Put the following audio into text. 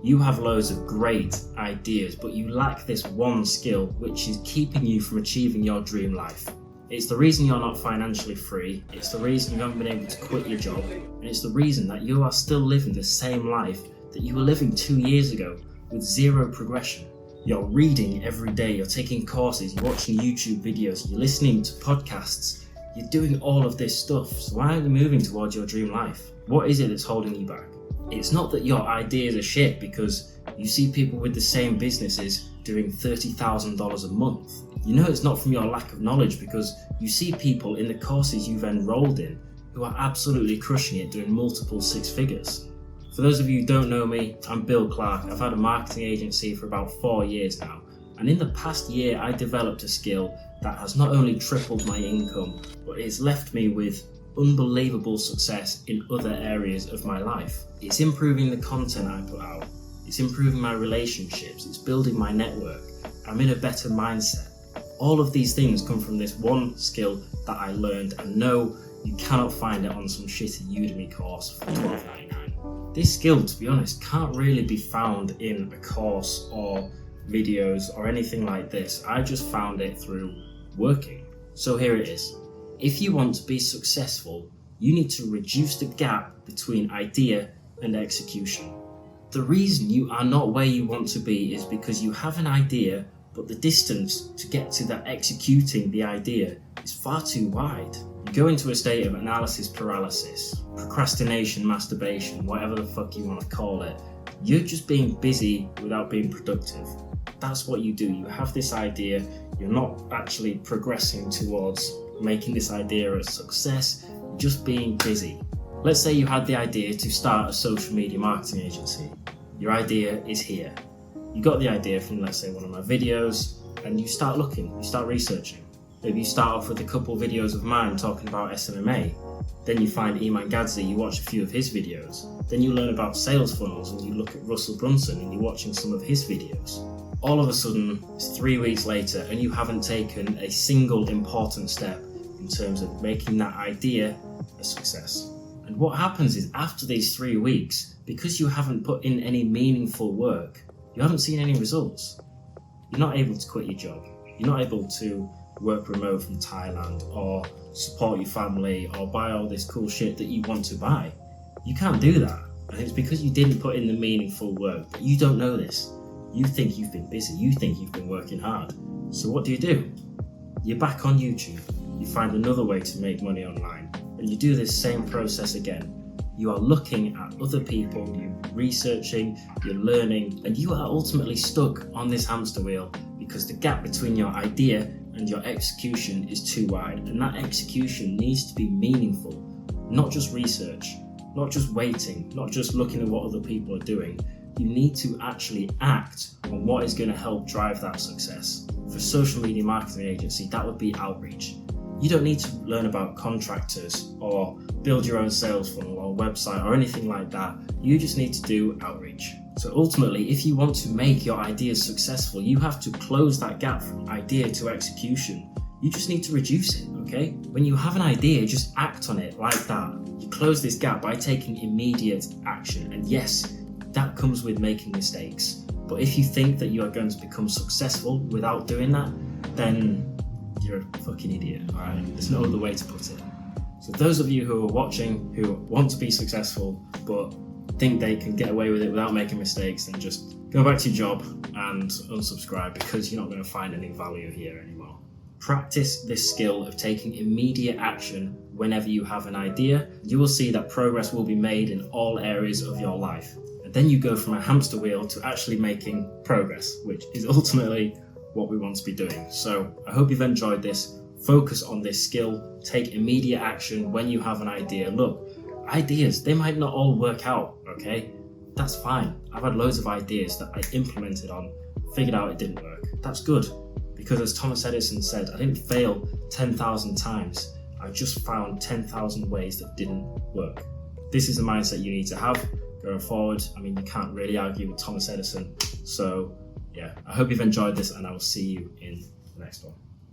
You have loads of great ideas, but you lack this one skill which is keeping you from achieving your dream life. It's the reason you're not financially free, it's the reason you haven't been able to quit your job, and it's the reason that you are still living the same life that you were living 2 years ago with zero progression. You're reading every day, you're taking courses, you're watching YouTube videos, you're listening to podcasts, you're doing all of this stuff, so why aren't you moving towards your dream life? What is it that's holding you back? It's not that your ideas are shit because you see people with the same businesses doing $30,000 a month. You know it's not from your lack of knowledge because you see people in the courses you've enrolled in who are absolutely crushing it, doing multiple six figures. For those of you who don't know me, I'm Bill Clark. I've had a marketing agency for about 4 years now. And in the past year, I developed a skill that has not only tripled my income, but it's left me with unbelievable success in other areas of my life. It's improving the content I put out. It's improving my relationships. It's building my network. I'm in a better mindset. All of these things come from this one skill that I learned, and no, you cannot find it on some shitty Udemy course for $12.99. This skill, to be honest, can't really be found in a course or videos or anything like this. I just found it through working. So here it is. If you want to be successful, you need to reduce the gap between idea and execution. The reason you are not where you want to be is because you have an idea, but the distance to get to that executing the idea is far too wide. You go into a state of analysis paralysis, procrastination, masturbation, whatever the fuck you want to call it. You're just being busy without being productive. That's what you do. You have this idea, you're not actually progressing towards making this idea a success, you're just being busy. Let's say you had the idea to start a social media marketing agency. Your idea is here. You got the idea from, let's say, one of my videos, and you start looking, you start researching. Maybe you start off with a couple videos of mine talking about SMMA. Then you find Iman Gadzhi, you watch a few of his videos. Then you learn about sales funnels and you look at Russell Brunson and you're watching some of his videos. All of a sudden, it's 3 weeks later and you haven't taken a single important step in terms of making that idea a success. And what happens is after these 3 weeks, because you haven't put in any meaningful work, you haven't seen any results. You're not able to quit your job. You're not able to work remote from Thailand or support your family or buy all this cool shit that you want to buy. You can't do that. And it's because you didn't put in the meaningful work. But you don't know this. You think you've been busy. You think you've been working hard. So what do? You're back on YouTube. You find another way to make money online. And you do this same process again. You are looking at other people, you're researching, you're learning, and you are ultimately stuck on this hamster wheel because the gap between your idea and your execution is too wide. And that execution needs to be meaningful, not just research, not just waiting, not just looking at what other people are doing. You need to actually act on what is going to help drive that success. For social media marketing agency, that would be outreach. You don't need to learn about contractors or build your own sales funnel or website or anything like that. You just need to do outreach. So ultimately, if you want to make your ideas successful, you have to close that gap from idea to execution. You just need to reduce it, okay? When you have an idea, just act on it like that. You close this gap by taking immediate action. And yes, that comes with making mistakes. But if you think that you are going to become successful without doing that, then you're a fucking idiot, alright? There's no other way to put it. So those of you who are watching, who want to be successful, but think they can get away with it without making mistakes, then just go back to your job and unsubscribe because you're not going to find any value here anymore. Practice this skill of taking immediate action whenever you have an idea. You will see that progress will be made in all areas of your life. And then you go from a hamster wheel to actually making progress, which is ultimately what we want to be doing. So I hope you've enjoyed this. Focus on this skill. Take immediate action when you have an idea. Look, ideas, they might not all work out, okay? That's fine. I've had loads of ideas that I implemented on, figured out it didn't work. That's good, because as Thomas Edison said, I didn't fail 10,000 times. I just found 10,000 ways that didn't work. This is the mindset you need to have going forward. I mean, you can't really argue with Thomas Edison. So yeah, I hope you've enjoyed this and I will see you in the next one.